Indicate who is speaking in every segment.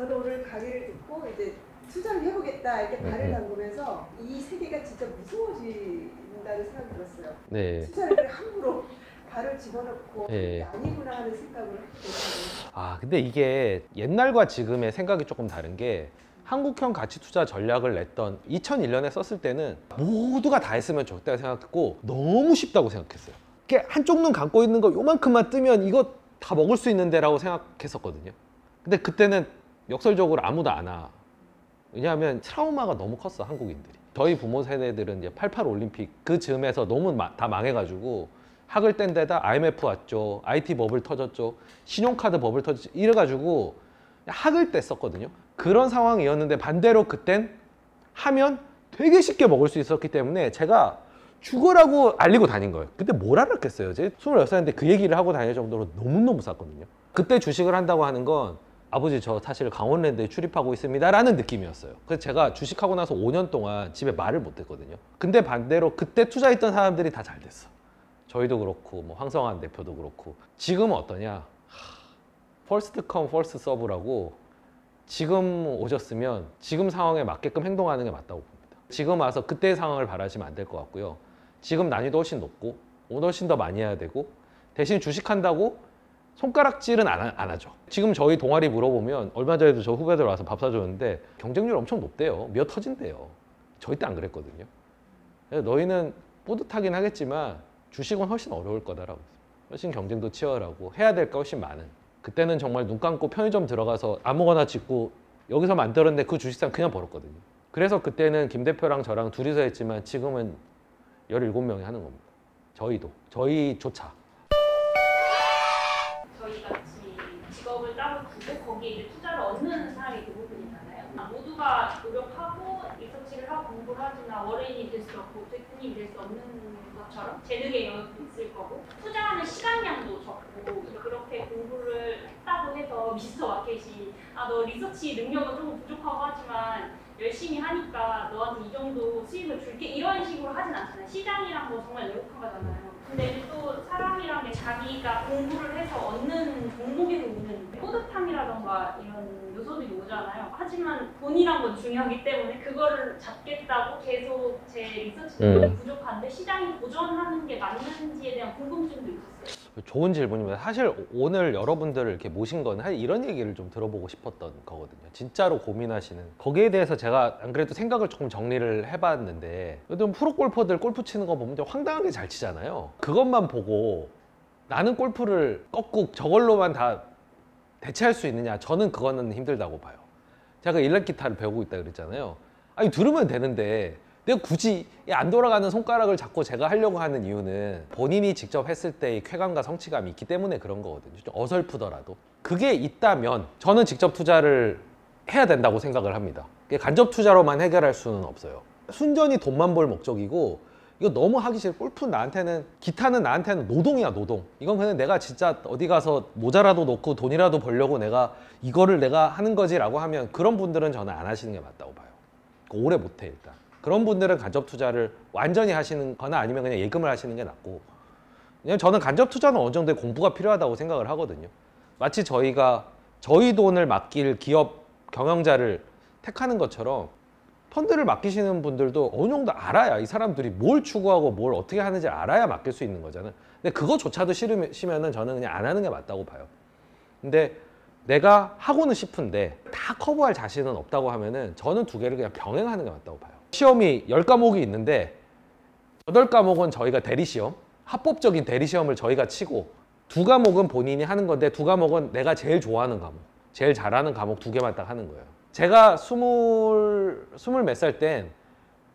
Speaker 1: 저도 오늘 강의를 듣고 이제 투자를 해보겠다 이렇게 발을 담그면서 이 세계가 진짜 무서워진다는 생각이 들었어요.
Speaker 2: 네.
Speaker 1: 투자를 함부로 발을 집어넣고
Speaker 2: 네.
Speaker 1: 아니구나 하는 생각을 하게 되거든요.
Speaker 2: 아, 근데 이게 옛날과 지금의 생각이 조금 다른 게 한국형 가치투자 전략을 냈던 2001년에 썼을 때는 모두가 다 했으면 좋겠다고 생각했고 너무 쉽다고 생각했어요. 이게 한쪽 눈 감고 있는 거 요만큼만 뜨면 이거 다 먹을 수 있는데 라고 생각했었거든요. 근데 그때는 역설적으로 아무도 안 와. 왜냐하면 트라우마가 너무 컸어, 한국인들이. 저희 부모 세대들은 이제 88 올림픽 그 즈음에서 너무 다 망해가지고 학을 뗀 데다 IMF 왔죠, IT 버블 터졌죠, 신용카드 버블 터졌죠, 이래가지고 학을 뗐었거든요. 그런 상황이었는데 반대로 그땐 하면 되게 쉽게 먹을 수 있었기 때문에 제가 죽으라고 알리고 다닌 거예요. 그때 뭘 알았겠어요. 제 26살인데 그 얘기를 하고 다닐 정도로 너무너무 쌌거든요. 그때 주식을 한다고 하는 건 아버지 저 사실 강원랜드에 출입하고 있습니다 라는 느낌이었어요. 그래서 제가 주식하고 나서 5년 동안 집에 말을 못 했거든요. 근데 반대로 그때 투자했던 사람들이 다 잘 됐어. 저희도 그렇고 뭐 황성한 대표도 그렇고. 지금은 어떠냐, 퍼스트 컴 퍼스트 서브라고 지금 오셨으면 지금 상황에 맞게끔 행동하는 게 맞다고 봅니다. 지금 와서 그때의 상황을 바라시면 안 될 것 같고요. 지금 난이도 훨씬 높고 오늘 훨씬 더 많이 해야 되고, 대신 주식한다고 손가락질은 안 하죠. 지금 저희 동아리 물어보면 얼마 전에도 저 후배들 와서 밥 사줬는데 경쟁률 엄청 높대요. 미어 터진대요. 저희 때 안 그랬거든요. 너희는 뿌듯하긴 하겠지만 주식은 훨씬 어려울 거다라고. 훨씬 경쟁도 치열하고 해야 될 거 훨씬 많은. 그때는 정말 눈 감고 편의점 들어가서 아무거나 짓고 여기서 만들었는데 그 주식상 그냥 벌었거든요. 그래서 그때는 김 대표랑 저랑 둘이서 했지만 지금은 17명이 하는 겁니다. 저희조차.
Speaker 3: 저희 같이 직업을 따로 두고 거기에 이제 투자를 얻는 사람이 대부분이잖아요. 모두가 노력하고 리서치를 하고 공부를 하지만 월인이 될 수 없고 대표님이 될 수 없는 것처럼 재능의 영역도 있을 거고 투자하는 시간량도 적고 그렇게 공부를 했다고 해서 미스터 마켓이 너 리서치 능력은 조금 부족하고 하지만 열심히 하니까 너한테 이 정도 수익을 줄게 이런 식으로 하진 않잖아요. 시장이란 거 정말 노력한 거잖아요. 근데 또 사람이란 게 자기가 공부를 해서 얻는 종목에서 오는 뿌듯함이라던가 이런 요소들이 오잖아요. 하지만 돈이란 건 중요하기 때문에 그거를 잡겠다고 계속 제 리서치 능력이 부족한데 시장이 도전하는 게 맞는지에 대한 궁금증도 있었어요.
Speaker 2: 좋은 질문입니다. 사실 오늘 여러분들을 이렇게 모신 건 이런 얘기를 좀 들어보고 싶었던 거거든요. 진짜로 고민하시는 거기에 대해서 제가 안 그래도 생각을 조금 정리를 해봤는데, 요즘 프로골퍼들 골프 치는 거 보면 황당하게 잘 치잖아요. 그것만 보고 나는 골프를 꺾고 저걸로만 다 대체할 수 있느냐, 저는 그거는 힘들다고 봐요. 제가 일렉 기타를 배우고 있다 그랬잖아요. 아니 들으면 되는데 내가 굳이 안 돌아가는 손가락을 잡고 제가 하려고 하는 이유는 본인이 직접 했을 때의 쾌감과 성취감이 있기 때문에 그런 거거든요. 좀 어설프더라도. 그게 있다면 저는 직접 투자를 해야 된다고 생각을 합니다. 간접 투자로만 해결할 수는 없어요. 순전히 돈만 벌 목적이고 이거 너무 하기 싫어. 골프는 나한테는, 기타는 나한테는 노동이야, 노동. 이건 그냥 내가 진짜 어디 가서 모자라도 놓고 돈이라도 벌려고 이거를 내가 하는 거지라고 하면 그런 분들은 저는 안 하시는 게 맞다고 봐요. 오래 못해 일단. 그런 분들은 간접 투자를 완전히 하시는 거나 아니면 그냥 예금을 하시는 게 낫고, 왜냐면 저는 간접 투자는 어느 정도의 공부가 필요하다고 생각을 하거든요. 마치 저희가 저희 돈을 맡길 기업 경영자를 택하는 것처럼 펀드를 맡기시는 분들도 어느 정도 알아야, 이 사람들이 뭘 추구하고 뭘 어떻게 하는지 알아야 맡길 수 있는 거잖아요. 근데 그거조차도 싫으시면은 저는 그냥 안 하는 게 맞다고 봐요. 근데 내가 하고는 싶은데 다 커버할 자신은 없다고 하면은 저는 두 개를 그냥 병행하는 게 맞다고 봐요. 시험이 10과목이 있는데 8과목은 저희가 대리시험, 합법적인 대리시험을 저희가 치고 2과목은 본인이 하는 건데 2과목은 내가 제일 좋아하는 과목, 제일 잘하는 과목 2개만 딱 하는 거예요. 제가 스물 몇 살 땐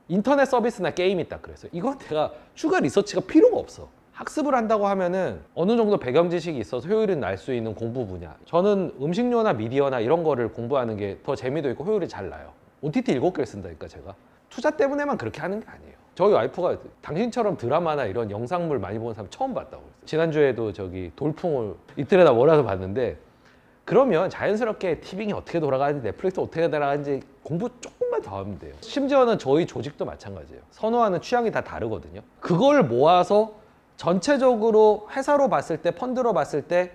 Speaker 2: 인터넷 서비스나 게임이 딱 그랬어요. 이건 내가 추가 리서치가 필요가 없어. 학습을 한다고 하면은 어느 정도 배경 지식이 있어서 효율이 날 수 있는 공부 분야. 저는 음식료나 미디어나 이런 거를 공부하는 게 더 재미도 있고 효율이 잘 나요. OTT 7개를 쓴다니까 제가. 투자 때문에만 그렇게 하는 게 아니에요. 저희 와이프가 당신처럼 드라마나 이런 영상물 많이 보는 사람 처음 봤다고 그랬어요. 지난주에도 저기 돌풍을 이틀에다 몰아서 봤는데, 그러면 자연스럽게 티빙이 어떻게 돌아가는지 넷플릭스 어떻게 돌아가는지 공부 조금만 더 하면 돼요. 심지어는 저희 조직도 마찬가지예요. 선호하는 취향이 다 다르거든요. 그걸 모아서 전체적으로 회사로 봤을 때, 펀드로 봤을 때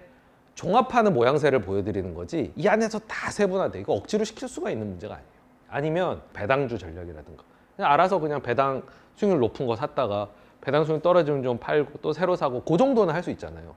Speaker 2: 종합하는 모양새를 보여드리는 거지 이 안에서 다 세분화돼. 이거 억지로 시킬 수가 있는 문제가 아니에요. 아니면 배당주 전략이라든가 그냥 알아서 그냥 배당 수익률 높은 거 샀다가 배당 수익률 떨어지면 좀 팔고 또 새로 사고 그 정도는 할 수 있잖아요.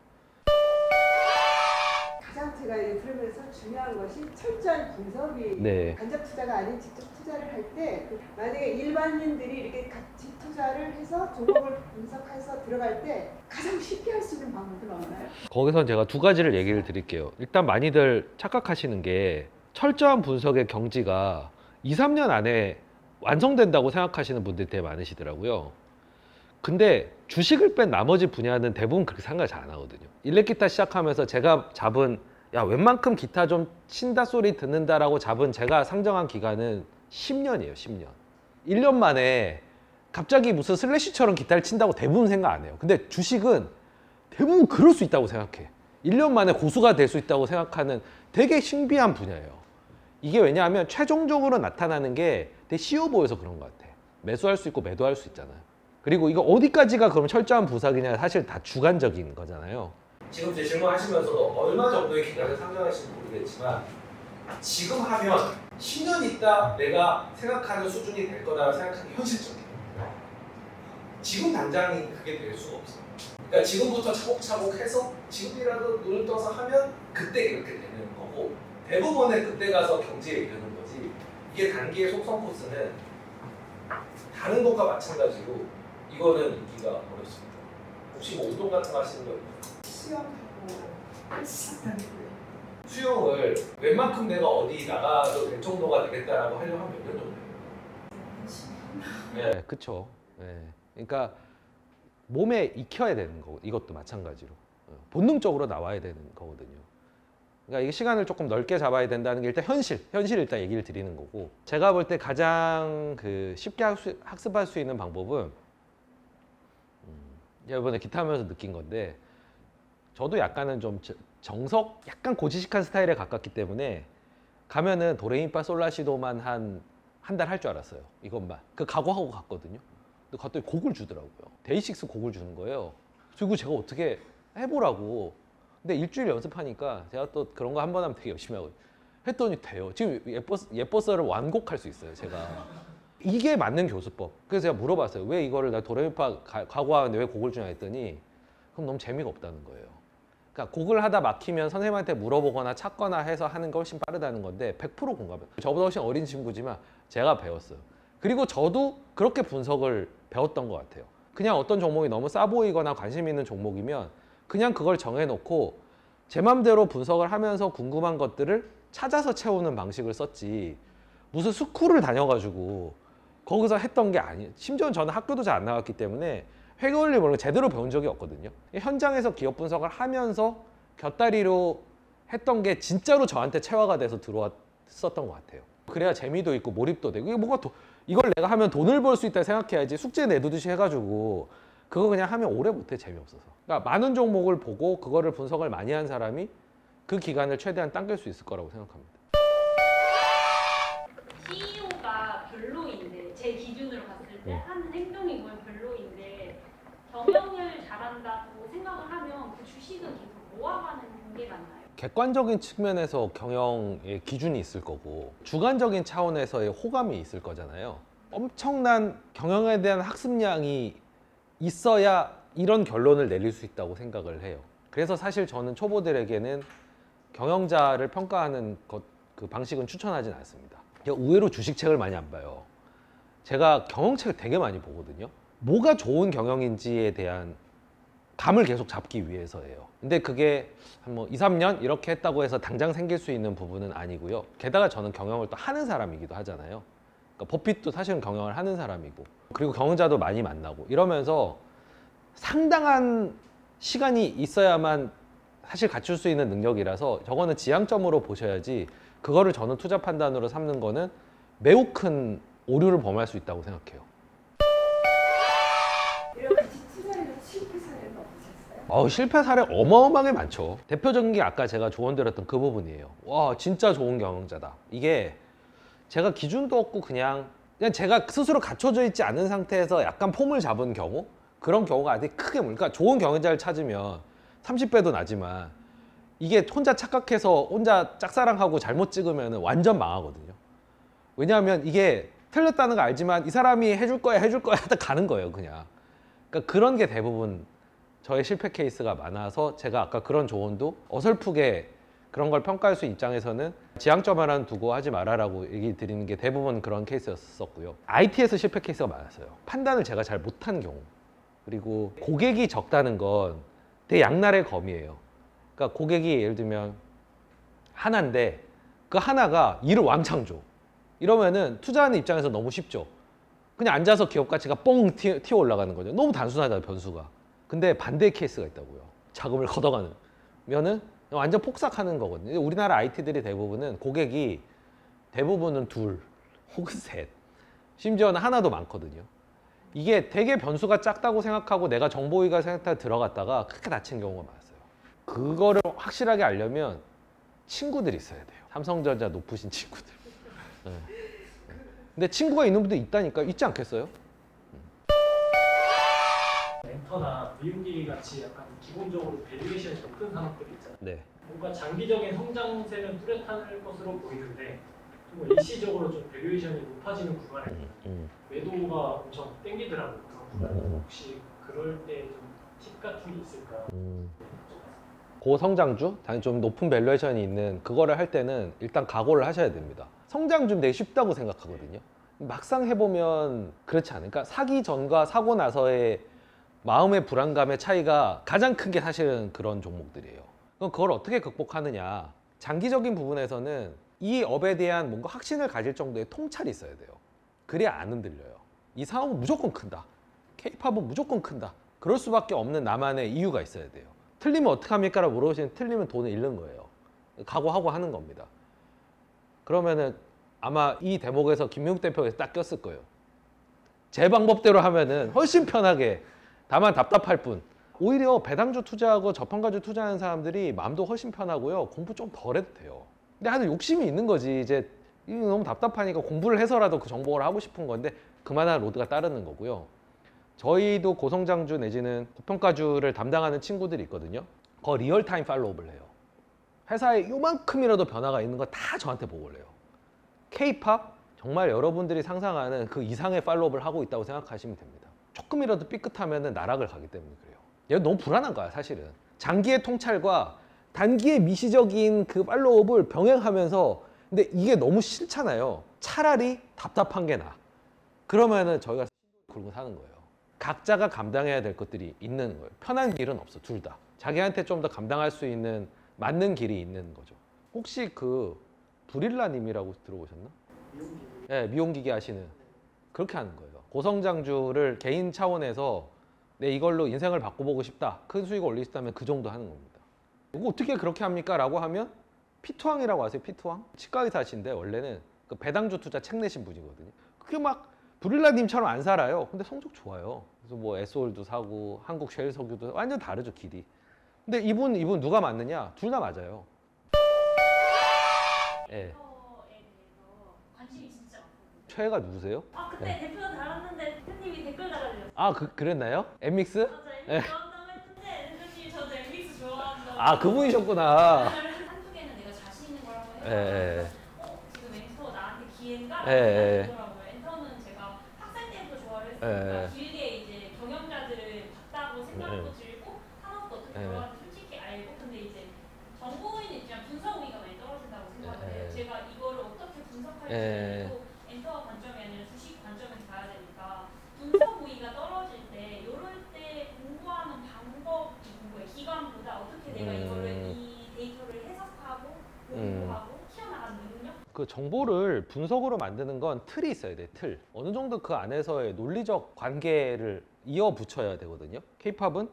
Speaker 1: 가장 제가 이 프로그램에서 중요한 것이 철저한 분석이
Speaker 2: 네.
Speaker 1: 간접 투자가 아닌 직접 투자를 할 때 만약에 일반인들이 이렇게 같이 투자를 해서 종목을 분석해서 들어갈 때 가장 쉽게 할 수 있는 방법이 나오나요?
Speaker 2: 거기서 제가 두 가지를 얘기를 드릴게요. 일단 많이들 착각하시는 게 철저한 분석의 경지가 2, 3년 안에 완성된다고 생각하시는 분들이 되게 많으시더라고요. 근데 주식을 뺀 나머지 분야는 대부분 그렇게 생각을 잘 안 하거든요. 일렉기타 시작하면서 제가 잡은 야 웬만큼 기타 좀 친다 소리 듣는다라고 잡은 제가 상정한 기간은 10년이에요. 10년. 1년 만에 갑자기 무슨 슬래시처럼 기타를 친다고 대부분 생각 안 해요. 근데 주식은 대부분 그럴 수 있다고 생각해. 1년 만에 고수가 될 수 있다고 생각하는 되게 신비한 분야예요. 이게 왜냐하면 최종적으로 나타나는 게 되게 쉬워 보여서 그런 것 같아. 매수할 수 있고 매도할 수 있잖아요. 그리고 이거 어디까지가 그럼 철저한 분석이냐 사실 다 주관적인 거잖아요.
Speaker 4: 지금 제 질문하시면서도 얼마 정도의 기간을 상정하실지 모르겠지만 지금 하면 10년 있다 내가 생각하는 수준이 될 거다 생각하는 게 현실적이에요. 지금 당장이 그게 될 수가 없어요. 그러니까 지금부터 차곡차곡 해서 지금이라도 눈을 떠서 하면 그때 그렇게 되는 거고 대부분의 그때 가서 경지에 이르는 거지 이게 단기의 속성 코스는 다른 것과 마찬가지로 이거는 인기가 어렵습니다. 혹시 뭐 운동 같은 거 하시는 거 있나요?
Speaker 1: 수영하고 시작하는데
Speaker 4: 수영을 웬만큼 내가 어디 나가도 될 정도가 되겠다라고 하려면 몇 년 정도 돼요?
Speaker 2: 네, 그쵸. 네. 그러니까 몸에 익혀야 되는 거고 이것도 마찬가지로 본능적으로 나와야 되는 거거든요. 그러니까 이게 시간을 조금 넓게 잡아야 된다는 게 일단 현실 일단 얘기를 드리는 거고 제가 볼 때 가장 쉽게 학습할 수 있는 방법은 이번에 기타 하면서 느낀 건데 저도 약간은 좀 정석 약간 고지식한 스타일에 가깝기 때문에 가면은 도레미파 솔라시도만 한 달 할 줄 알았어요. 이것만 그 각오하고 갔거든요. 근데 갔더니 곡을 주더라고요. 데이식스 곡을 주는 거예요. 그리고 제가 어떻게 해보라고. 근데 일주일 연습하니까 제가 또 그런 거 한 번 하면 되게 열심히 하고 했더니 돼요. 지금 예뻐서를 완곡할 수 있어요. 제가 이게 맞는 교수법. 그래서 제가 물어봤어요. 왜 이거를 나 도레미파 각오하는데 왜 곡을 주냐 했더니 그럼 너무 재미가 없다는 거예요. 그러니까 곡을 하다 막히면 선생님한테 물어보거나 찾거나 해서 하는 게 훨씬 빠르다는 건데 100% 공감해요. 저보다 훨씬 어린 친구지만 제가 배웠어요. 그리고 저도 그렇게 분석을 배웠던 것 같아요. 그냥 어떤 종목이 너무 싸 보이거나 관심 있는 종목이면 그냥 그걸 정해놓고 제 맘대로 분석을 하면서 궁금한 것들을 찾아서 채우는 방식을 썼지 무슨 스쿨을 다녀가지고 거기서 했던 게 아니에요. 심지어는 저는 학교도 잘 안 나갔기 때문에 회계 원리 이런 거 제대로 배운 적이 없거든요. 현장에서 기업 분석을 하면서 곁다리로 했던 게 진짜로 저한테 체화가 돼서 들어왔었던 것 같아요. 그래야 재미도 있고 몰입도 되고 이게 뭐가 이걸 내가 하면 돈을 벌 수 있다 생각해야지 숙제 내두듯이 해가지고 그거 그냥 하면 오래 못해 재미없어서. 그러니까 많은 종목을 보고 그거를 분석을 많이 한 사람이 그 기간을 최대한 당길 수 있을 거라고 생각합니다.
Speaker 3: CEO가 별로인데 제 기준으로 봤을 때 하는 행동이 보면 별로인데 경영을 잘한다고 생각을 하면 그 주식은 계속 모아가는 게 맞나요?
Speaker 2: 객관적인 측면에서 경영의 기준이 있을 거고 주관적인 차원에서의 호감이 있을 거잖아요. 엄청난 경영에 대한 학습량이 있어야 이런 결론을 내릴 수 있다고 생각을 해요. 그래서 사실 저는 초보들에게는 경영자를 평가하는 그 방식은 추천하진 않습니다. 의외로 주식책을 많이 안 봐요. 제가 경영책을 되게 많이 보거든요. 뭐가 좋은 경영인지에 대한 감을 계속 잡기 위해서예요. 근데 그게 한 뭐 2, 3년 이렇게 했다고 해서 당장 생길 수 있는 부분은 아니고요. 게다가 저는 경영을 또 하는 사람이기도 하잖아요. 그러니까 버핏도 사실은 경영을 하는 사람이고 그리고 경영자도 많이 만나고 이러면서 상당한 시간이 있어야만 사실 갖출 수 있는 능력이라서 저거는 지향점으로 보셔야지 그거를 저는 투자 판단으로 삼는 거는 매우 큰 오류를 범할 수 있다고 생각해요.
Speaker 1: 이런 같이 투자해서 실패 사례는 없으셨어요?
Speaker 2: 실패 사례 어마어마하게 많죠. 대표적인 게 아까 제가 조언드렸던 그 부분이에요. 와 진짜 좋은 경영자다. 이게 제가 기준도 없고 그냥 제가 스스로 갖춰져 있지 않은 상태에서 약간 폼을 잡은 경우 그런 경우가 아주 크게 그러니까 좋은 경영자를 찾으면 30배도 나지만 이게 혼자 착각해서 혼자 짝사랑하고 잘못 찍으면 완전 망하거든요. 왜냐하면 이게 틀렸다는 거 알지만 이 사람이 해줄 거야 하다 가는 거예요, 그냥. 그러니까 그런 게 대부분 저의 실패 케이스가 많아서 제가 아까 그런 조언도 어설프게 그런 걸 평가할 수 입장에서는 지향점 하나 두고 하지 말아라고 얘기 드리는 게 대부분 그런 케이스였었고요. IT에서 실패 케이스가 많았어요. 판단을 제가 잘 못한 경우. 그리고 고객이 적다는 건 되게 양날의 검이에요. 그러니까 고객이 예를 들면 하나인데 그 하나가 일을 왕창 줘. 이러면은 투자하는 입장에서 너무 쉽죠. 그냥 앉아서 기업 가치가 뻥 튀어 올라가는 거죠. 너무 단순하다, 변수가. 근데 반대의 케이스가 있다고요. 자금을 걷어가는. 면은 완전 폭삭하는 거거든요. 우리나라 IT들이 대부분은 고객이 대부분은 둘 혹은 셋, 심지어는 하나도 많거든요. 이게 되게 변수가 작다고 생각하고 내가 정보위가 생각하고 들어갔다가 크게 다친 경우가 많았어요. 그거를 확실하게 알려면 친구들이 있어야 돼요. 삼성전자 높으신 친구들. 네. 근데 친구가 있는 분도 있다니까. 있지 않겠어요?
Speaker 5: 멘터나 미용기기 같이 약간 기본적으로 밸류에이션이 좀 큰 산업들이 있잖아요.
Speaker 2: 네.
Speaker 5: 뭔가 장기적인 성장세는 뚜렷할 것으로 보이는데 좀 일시적으로 좀 밸류에이션이 높아지는 구간에 매도가 엄청 땡기더라고요. 그런 구간에 혹시 그럴 때 좀 팁 같은 게 있을까?
Speaker 2: 고성장주, 좀 높은 밸류에이션이 있는 그거를 할 때는 일단 각오를 하셔야 됩니다. 성장주는 되게 쉽다고 생각하거든요. 막상 해보면 그렇지 않으니까 사기 전과 사고 나서의 마음의 불안감의 차이가 가장 큰 게 사실은 그런 종목들이에요. 그럼 그걸 어떻게 극복하느냐? 장기적인 부분에서는 이 업에 대한 뭔가 확신을 가질 정도의 통찰이 있어야 돼요. 그래야 안 흔들려요. 이 사업은 무조건 큰다. K-팝은 무조건 큰다. 그럴 수밖에 없는 나만의 이유가 있어야 돼요. 틀리면 어떡합니까? 라고 물어보시면 틀리면 돈을 잃는 거예요. 각오하고 하는 겁니다. 그러면은 아마 이 대목에서 김용욱 대표가 딱 꼈을 거예요. 제 방법대로 하면은 훨씬 편하게, 다만 답답할 뿐. 오히려 배당주 투자하고 저평가주 투자하는 사람들이 마음도 훨씬 편하고요. 공부 좀 덜 해도 돼요. 근데 하여튼 욕심이 있는 거지. 이제 이게 너무 답답하니까 공부를 해서라도 그 정보를 하고 싶은 건데 그만한 로드가 따르는 거고요. 저희도 고성장주 내지는 고평가주를 담당하는 친구들이 있거든요. 거 리얼타임 팔로우업을 해요. 회사에 요만큼이라도 변화가 있는 거 다 저한테 보고를 해요. K-팝 정말 여러분들이 상상하는 그 이상의 팔로우업을 하고 있다고 생각하시면 됩니다. 조금이라도 삐끗하면 나락을 가기 때문에 그래요. 얘 너무 불안한 거야, 사실은. 장기의 통찰과 단기의 미시적인 그 팔로우업을 병행하면서, 근데 이게 너무 싫잖아요. 차라리 답답한 게 나아. 그러면은 저희가 굴고 사는 거예요. 각자가 감당해야 될 것들이 있는 거예요. 편한 길은 없어, 둘 다. 자기한테 좀 더 감당할 수 있는 맞는 길이 있는 거죠. 혹시 그 브릴라님이라고 들어보셨나?
Speaker 5: 미용기기.
Speaker 2: 네, 미용기기 하시는. 그렇게 하는 거예요. 고성장주를 개인 차원에서 내 이걸로 인생을 바꿔보고 싶다, 큰 수익을 올리고 싶다면 그 정도 하는 겁니다. 이거 어떻게 그렇게 합니까? 라고 하면 피투왕이라고 아세요? 피투왕? 치과의사신데 원래는 그 배당주 투자 책 내신 분이거든요. 그게 막 브릴라님처럼 안 살아요. 근데 성적 좋아요. 그래서 뭐 에스올도 사고 한국 쉘 석유도 완전 다르죠, 길이. 근데 이분 누가 맞느냐? 둘 다 맞아요. 예.
Speaker 3: 멘토에 대해서 관심이 진짜 많거든요.
Speaker 2: 최애가 누구세요?
Speaker 3: 아 그때
Speaker 2: 네.
Speaker 3: 대표가 달았는데 대표님이 댓글 달아주셨어요.
Speaker 2: 아, 그랬나요? 엠믹스?
Speaker 3: 맞아,
Speaker 2: 네.
Speaker 3: 엠믹스 좋아한다고 했는데 대표님이 저도 엠믹스 좋아한다고.
Speaker 2: 아, 그분이셨구나.
Speaker 3: 한두 개는 내가 자신 있는 걸 한번
Speaker 2: 예,
Speaker 3: 해봐야
Speaker 2: 예.
Speaker 3: 지금 멘토 나한테 기회인가?
Speaker 2: 예, 예.
Speaker 3: 라고 하더라고요. 멘토는 제가 학생 때부터 좋아를
Speaker 2: 예,
Speaker 3: 했으니까
Speaker 2: 예.
Speaker 3: 길게 이제 경영자들을 봤다고 생각도 들고 산업도 어떻게
Speaker 2: 예.
Speaker 3: 돌아가는지 솔직히 알고, 근데 이제 정보인 입장 분석 우위가 많이 떨어진다고 생각을 해요.
Speaker 2: 예.
Speaker 3: 제가 이거를 어떻게 분석할지
Speaker 2: 예.
Speaker 3: 또 엔터 관점이 아니라 주식 관점에서 봐야 되니까 분석 우위가 떨어질 때 이럴 때 공부하는 방법이 궁금해요. 기관보다 어떻게 내가 이거를 이 데이터를 해석하고 공부하고 키워나가는 능력?
Speaker 2: 그 정보를 분석으로 만드는 건 틀이 있어야 돼, 틀. 어느 정도 그 안에서의 논리적 관계를 이어붙여야 되거든요. K-팝은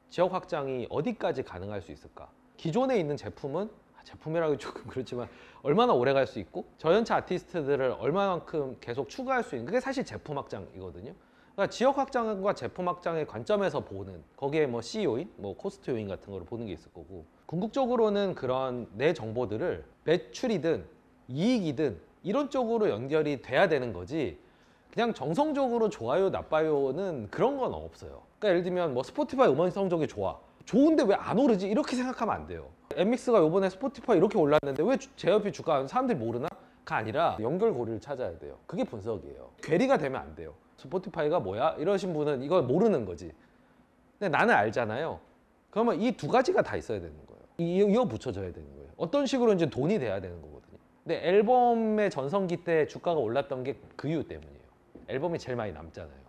Speaker 2: 지역 확장이 어디까지 가능할 수 있을까? 기존에 있는 제품은, 제품이라고 조금 그렇지만 얼마나 오래 갈 수 있고 저연차 아티스트들을 얼마만큼 계속 추가할 수 있는, 그게 사실 제품 확장이거든요. 그러니까 지역 확장과 제품 확장의 관점에서 보는, 거기에 뭐 C 요인, 뭐 코스트 요인 같은 거를 보는 게 있을 거고, 궁극적으로는 그런 내 정보들을 매출이든 이익이든 이런 쪽으로 연결이 돼야 되는 거지, 그냥 정성적으로 좋아요 나빠요는 그런 건 없어요. 그러니까 예를 들면 뭐 스포티파이 음원 성적이 좋아, 좋은데 왜 안 오르지? 이렇게 생각하면 안 돼요. 엠믹스가 요번에 스포티파이 이렇게 올랐는데 왜 JYP 주가 사람들이 모르나? 가 아니라 연결고리를 찾아야 돼요. 그게 분석이에요. 괴리가 되면 안 돼요. 스포티파이가 뭐야? 이러신 분은 이걸 모르는 거지. 근데 나는 알잖아요. 그러면 이 두 가지가 다 있어야 되는 거예요. 이어 붙여져야 되는 거예요. 어떤 식으로 이제 돈이 돼야 되는 거거든요. 근데 앨범의 전성기 때 주가가 올랐던 게 그 이유 때문이에요. 앨범이 제일 많이 남잖아요.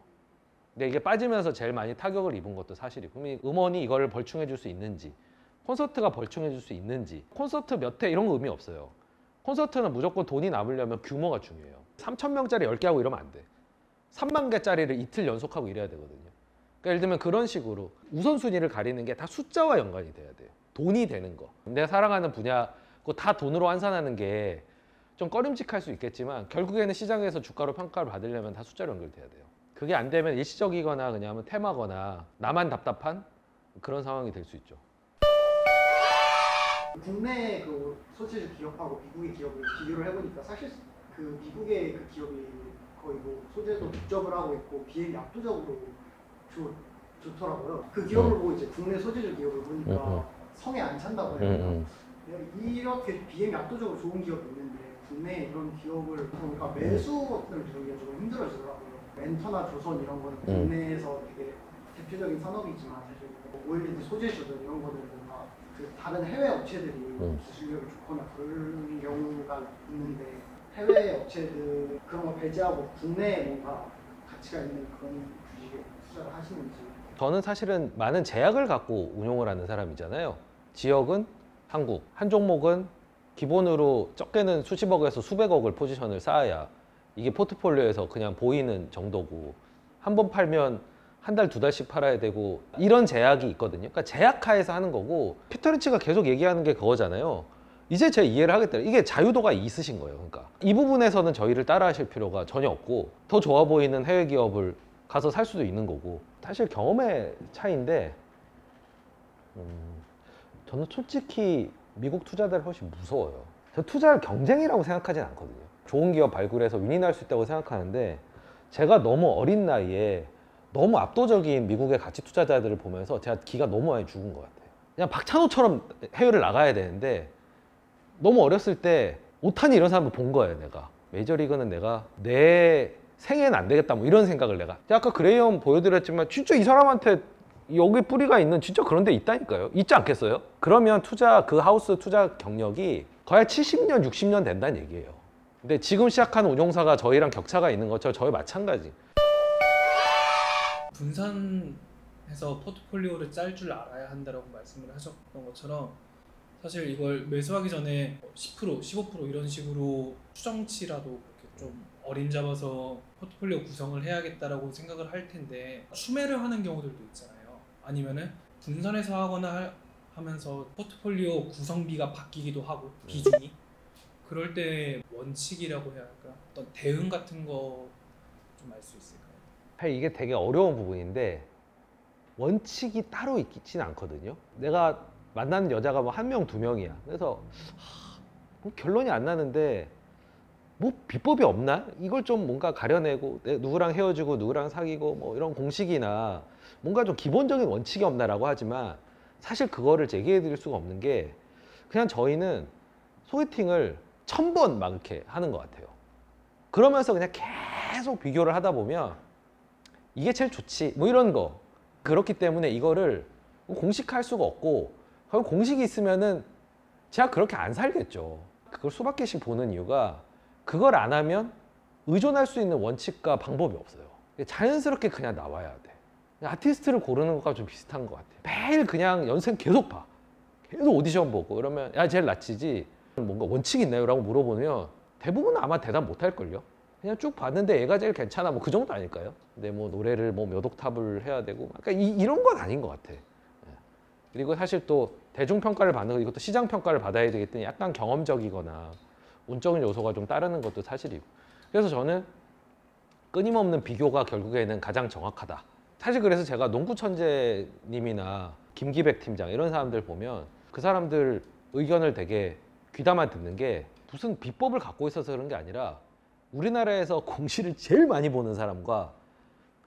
Speaker 2: 근데 이게 빠지면서 제일 많이 타격을 입은 것도 사실이고, 그럼 음원이 이걸 벌충해 줄 수 있는지, 콘서트가 벌충해 줄 수 있는지, 콘서트 몇 회 이런 거 의미 없어요. 콘서트는 무조건 돈이 남으려면 규모가 중요해요. 3,000명짜리 10개 하고 이러면 안 돼. 3만 개짜리를 이틀 연속하고 이래야 되거든요. 그러니까 예를 들면 그런 식으로 우선순위를 가리는 게 다 숫자와 연관이 돼야 돼요. 돈이 되는 거. 내가 사랑하는 분야, 그거 다 돈으로 환산하는 게 좀 꺼림칙할 수 있겠지만 결국에는 시장에서 주가로 평가를 받으려면 다 숫자로 연결돼야 돼요. 그게 안 되면 일시적이거나 그냥 테마거나 나만 답답한 그런 상황이 될 수 있죠.
Speaker 6: 국내 그 소재주 기업하고 미국의 기업을 비교를 해보니까 사실 그 미국의 그 기업이 거의 뭐 소재도 독점을 하고 있고 비행이 압도적으로 좋더라고요. 그 기업을 보고 이제 국내 소재주 기업을 보니까 성에 안 찬다고 해요. 이렇게 비행이 압도적으로 좋은 기업이 있는데 국내에 이런 기업을 보니까 매수를 들기가 조금 힘들어지더라고요. 렌터나 조선 이런 거는 국내에서 되게 대표적인 산업이지만 사실 OLED 소재주들 이런 거는 뭔가 그 다른 해외 업체들이 기술력이 좋거나 그런 경우가 있는데 해외 업체들 그런 거 배제하고 국내에 뭔가 가치가 있는 그런 주식에 투자를 하시는지.
Speaker 2: 저는 사실은 많은 제약을 갖고 운용을 하는 사람이잖아요. 지역은 한국, 한 종목은 기본으로 적게는 수십억에서 수백억을 포지션을 쌓아야 이게 포트폴리오에서 그냥 보이는 정도고, 한 번 팔면 한 달, 두 달씩 팔아야 되고 이런 제약이 있거든요. 그러니까 제약하에서 하는 거고, 피터 린치가 계속 얘기하는 게 그거잖아요. 이제 제가 이해를 하겠다. 이게 자유도가 있으신 거예요. 그러니까 이 부분에서는 저희를 따라 하실 필요가 전혀 없고, 더 좋아 보이는 해외 기업을 가서 살 수도 있는 거고, 사실 경험의 차이인데 저는 솔직히 미국 투자들 훨씬 무서워요. 저 투자를 경쟁이라고 생각하진 않거든요. 좋은 기업 발굴해서 윈윈할 수 있다고 생각하는데, 제가 너무 어린 나이에 너무 압도적인 미국의 가치 투자자들을 보면서 제가 기가 너무 많이 죽은 것 같아요. 그냥 박찬호처럼 해외를 나가야 되는데 너무 어렸을 때 오타니 이런 사람을 본 거예요. 내가 메이저리그는 내가 내 생애는 안 되겠다 뭐 이런 생각을 내가. 아까 그레이엄 보여드렸지만 진짜 이 사람한테 여기 뿌리가 있는 진짜 그런 데 있다니까요. 있지 않겠어요? 그러면 투자 그 하우스 투자 경력이 거의 70년 60년 된다는 얘기예요. 근데 지금 시작한 운용사가 저희랑 격차가 있는 것처럼 저희 마찬가지.
Speaker 7: 분산해서 포트폴리오를 짤 줄 알아야 한다라고 말씀을 하셨던 것처럼, 사실 이걸 매수하기 전에 10%, 15% 이런 식으로 추정치라도 그렇게 좀 어림잡아서 포트폴리오 구성을 해야겠다라고 생각을 할 텐데, 추매를 하는 경우들도 있잖아요. 아니면은 분산해서 하거나 하면서 포트폴리오 구성비가 바뀌기도 하고 비중이, 그럴 때 원칙이라고 해야 할까? 어떤 대응 같은 거 좀 알 수 있을까요?
Speaker 2: 이게 되게 어려운 부분인데 원칙이 따로 있지는 않거든요. 내가 만나는 여자가 뭐 한 명, 두 명이야. 그래서 뭐 결론이 안 나는데 뭐 비법이 없나? 이걸 좀 뭔가 가려내고 누구랑 헤어지고 누구랑 사귀고 뭐 이런 공식이나 뭔가 좀 기본적인 원칙이 없나라고 하지만, 사실 그거를 제기해 드릴 수가 없는 게, 그냥 저희는 소개팅을 1000번 막 이렇게 하는 것 같아요. 그러면서 그냥 계속 비교를 하다 보면 이게 제일 좋지 뭐 이런 거. 그렇기 때문에 이거를 공식화할 수가 없고, 공식이 있으면은 제가 그렇게 안 살겠죠. 그걸 수백 개씩 보는 이유가, 그걸 안 하면 의존할 수 있는 원칙과 방법이 없어요. 자연스럽게 그냥 나와야 돼. 아티스트를 고르는 것과 좀 비슷한 것 같아요. 매일 그냥 연습 계속 봐. 계속 오디션 보고 그러면 야 제일 낫지지, 뭔가 원칙이 있나요? 라고 물어보면 대부분은 아마 대답 못 할걸요. 그냥 쭉 봤는데 얘가 제일 괜찮아 뭐 그 정도 아닐까요? 근데 뭐 노래를 뭐 몇 옥탑을 해야 되고 그러니까 이런 건 아닌 것 같아. 그리고 사실 또 대중평가를 받는 거, 이것도 시장평가를 받아야 되기 때문에 약간 경험적이거나 운적인 요소가 좀 따르는 것도 사실이고. 그래서 저는 끊임없는 비교가 결국에는 가장 정확하다. 사실 그래서 제가 농구천재님이나 김기백 팀장 이런 사람들 보면 그 사람들 의견을 되게 귀담아 듣는 게, 무슨 비법을 갖고 있어서 그런 게 아니라 우리나라에서 공시를 제일 많이 보는 사람과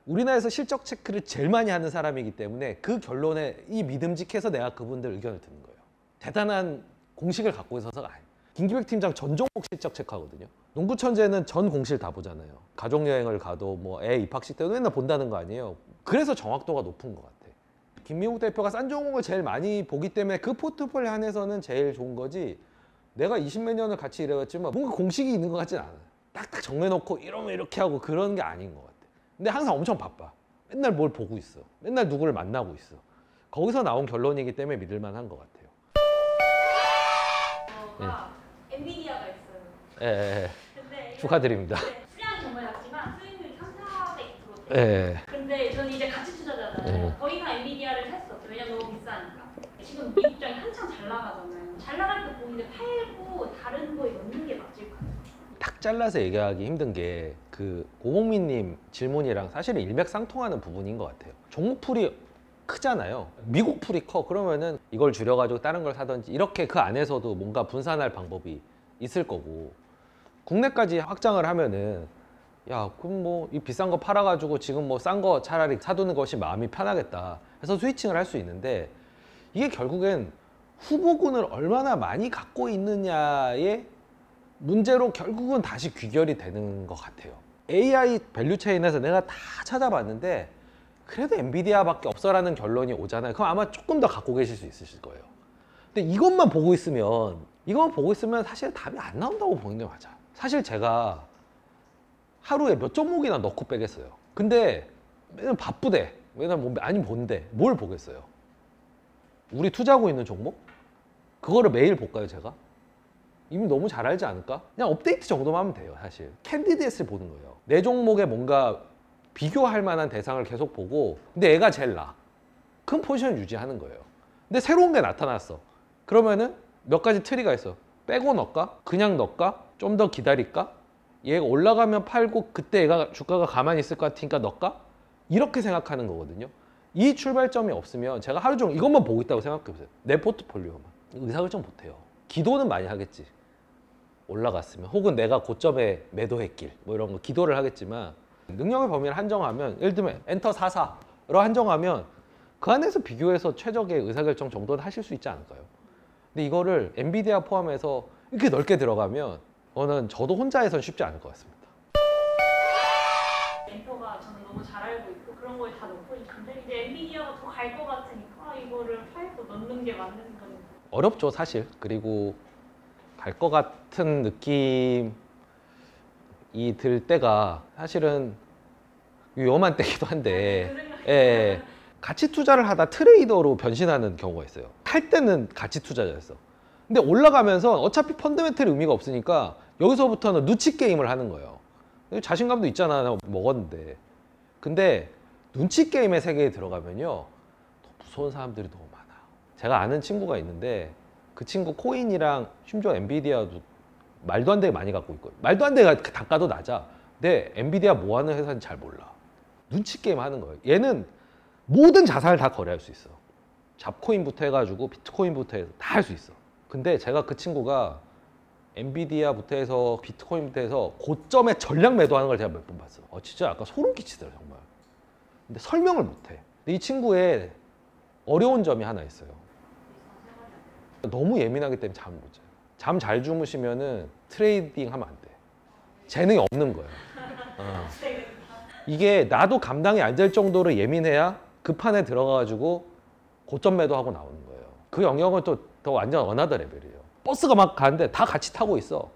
Speaker 2: 우리나라에서 실적 체크를 제일 많이 하는 사람이기 때문에 그 결론에 이 믿음직해서 내가 그분들 의견을 듣는 거예요. 대단한 공식을 갖고 있어서가 아니에요. 김기백 팀장 전 종목 실적 체크하거든요. 농구 천재는 전 공실 다 보잖아요. 가족여행을 가도 뭐 애 입학식 때도 맨날 본다는 거 아니에요. 그래서 정확도가 높은 것 같아. 김민국 대표가 싼 종목을 제일 많이 보기 때문에 그 포트폴리오 안에서는 제일 좋은 거지. 내가 20몇 년을 같이 일해왔지만 뭔가 공식이 있는 것 같진 않아요. 딱딱 정해놓고 이러면 이렇게 하고 그런 게 아닌 것 같아. 근데 항상 엄청 바빠. 맨날 뭘 보고 있어. 맨날 누구를 만나고 있어. 거기서 나온 결론이기 때문에 믿을만한 것 같아요.
Speaker 3: 엔비디아가 있어요.
Speaker 2: 예.
Speaker 3: 근데
Speaker 2: 축하드립니다.
Speaker 3: 수량이 정말 작지만 수익률이 3,400%.
Speaker 2: 예.
Speaker 3: 근데 저는 이제 가치 투자자잖아요. 거의 다 엔비디아를 샀어. 왜냐면 너무 비싸니까. 지금 미국장이 한창 잘 나가잖아요. 잘 나갈 때 본인들 팔고 다른 거에 넣는 게 맞을 것 같아요.
Speaker 2: 탁 잘라서 얘기하기 힘든 게 그 고봉민님 질문이랑 사실은 일맥상통하는 부분인 것 같아요. 종목풀이 크잖아요. 미국 풀이 커. 그러면은 이걸 줄여가지고 다른 걸 사든지 이렇게 그 안에서도 뭔가 분산할 방법이 있을 거고, 국내까지 확장을 하면은 야 그럼 뭐 이 비싼 거 팔아가지고 지금 뭐 싼 거 차라리 사두는 것이 마음이 편하겠다 해서 스위칭을 할 수 있는데, 이게 결국엔 후보군을 얼마나 많이 갖고 있느냐의 문제로 결국은 다시 귀결이 되는 것 같아요. AI 밸류체인에서 내가 다 찾아봤는데 그래도 엔비디아밖에 없어라는 결론이 오잖아요. 그럼 아마 조금 더 갖고 계실 수 있으실 거예요. 근데 이것만 보고 있으면 사실 답이 안 나온다고 보는 게 맞아. 사실 제가 하루에 몇 종목이나 넣고 빼겠어요. 근데 맨날 바쁘대. 맨날 뭐 아니 본데 뭘 보겠어요. 우리 투자하고 있는 종목? 그거를 매일 볼까요, 제가? 이미 너무 잘 알지 않을까? 그냥 업데이트 정도만 하면 돼요, 사실. 캔디데이트를 보는 거예요. 내 종목에 뭔가 비교할 만한 대상을 계속 보고, 근데 얘가 제일 나. 그럼 포지션 유지하는 거예요. 근데 새로운 게 나타났어. 그러면은 몇 가지 트리가 있어. 빼고 넣을까? 그냥 넣을까? 좀 더 기다릴까? 얘가 올라가면 팔고 그때 얘가 주가가 가만히 있을 것 같으니까 넣을까? 이렇게 생각하는 거거든요. 이 출발점이 없으면 제가 하루 종일 이것만 보고 있다고 생각해보세요. 내 포트폴리오만. 의사결정 못해요. 기도는 많이 하겠지. 올라갔으면. 혹은 내가 고점에 매도했길. 뭐 이런 거 기도를 하겠지만, 능력의 범위를 한정하면, 예를 들면 엔터 44로 한정하면 그 안에서 비교해서 최적의 의사결정 정도는 하실 수 있지 않을까요? 근데 이거를 엔비디아 포함해서 이렇게 넓게 들어가면 저는 저도 혼자 해서는 쉽지 않을 것 같습니다.
Speaker 3: 엔터가 저는 너무 잘 알고 있고 그런 거에 다 넣고 있는데 이제 엔비디아가 더 갈 것 같으니까 이거를 팔고 넣는 게 맞는 거니까.
Speaker 2: 어렵죠, 사실. 그리고 갈 것 같은 느낌이 들 때가 사실은 위험한 때기도 한데, 예, 가치 투자를 하다 트레이더로 변신하는 경우가 있어요. 할 때는 가치 투자자였어. 근데 올라가면서 어차피 펀더멘털 의미가 없으니까 여기서부터는 눈치 게임을 하는 거예요. 자신감도 있잖아, 나 먹었는데. 근데 눈치 게임의 세계에 들어가면요, 더 무서운 사람들이 너무 많아. 제가 아는 친구가 있는데 그 친구 코인이랑 심지어 엔비디아도 말도 안 되게 많이 갖고 있거든. 말도 안 되게 단가도 낮아. 근데 엔비디아 뭐 하는 회사인지 잘 몰라. 눈치 게임 하는 거예요. 얘는 모든 자산을 다 거래할 수 있어. 잡코인부터 해가지고 비트코인부터 해서 다 할 수 있어. 근데 제가 그 친구가 엔비디아부터 해서 비트코인부터 해서 고점에 전량 매도하는 걸 제가 몇 번 봤어. 진짜 약간 소름 끼치더라, 정말. 근데 설명을 못해. 근데 이 친구의 어려운 점이 하나 있어요. 너무 예민하기 때문에 잠을 못 자요. 잠 잘 주무시면은 트레이딩 하면 안 돼. 재능이 없는 거예요. 이게 나도 감당이 안 될 정도로 예민해야 그 판에 들어가가지고 고점 매도하고 나오는 거예요. 그 영역은 또 더 완전 어나더 레벨이에요. 버스가 막 가는데 다 같이 타고 있어.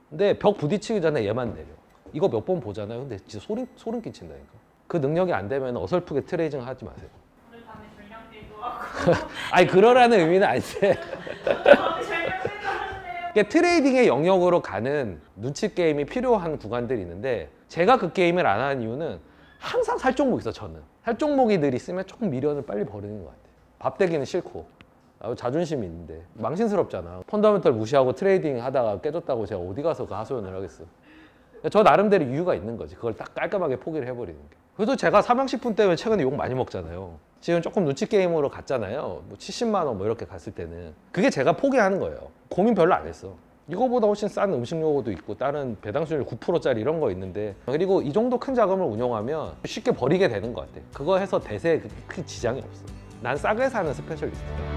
Speaker 2: 근데 벽 부딪히기 전에 얘만 내려. 이거 몇 번 보잖아요. 근데 진짜 소름 끼친다니까. 그 능력이 안 되면 어설프게 트레이딩 하지 마세요.
Speaker 3: 오늘 밤에 전략 매도하고.
Speaker 2: 아니 그러라는 의미는 아닌데.
Speaker 3: 밤에 전략 매도하는데요.
Speaker 2: 이게 트레이딩의 영역으로 가는 눈치 게임이 필요한 구간들이 있는데, 제가 그 게임을 안 하는 이유는 항상 살 종목 있어. 저는 살 종목이 늘 있으면 조금 미련을 빨리 버리는 것 같아요. 밥 되기는 싫고 자존심이 있는데 망신스럽잖아. 펀더멘털 무시하고 트레이딩 하다가 깨졌다고 제가 어디 가서 그 하소연을 하겠어. 저 나름대로 이유가 있는 거지. 그걸 딱 깔끔하게 포기를 해버리는 게. 그래도 제가 삼양식품 때문에 최근에 욕 많이 먹잖아요. 지금 조금 눈치 게임으로 갔잖아요. 뭐 70만 원 뭐 이렇게 갔을 때는 그게 제가 포기하는 거예요. 고민 별로 안 했어. 이거보다 훨씬 싼 음식 요거도 있고 다른 배당 수익률 9%짜리 이런 거 있는데, 그리고 이 정도 큰 자금을 운용하면 쉽게 버리게 되는 것 같아. 그거 해서 대세에 크게 지장이 없어. 난 싸게 사는 스페셜리스트야.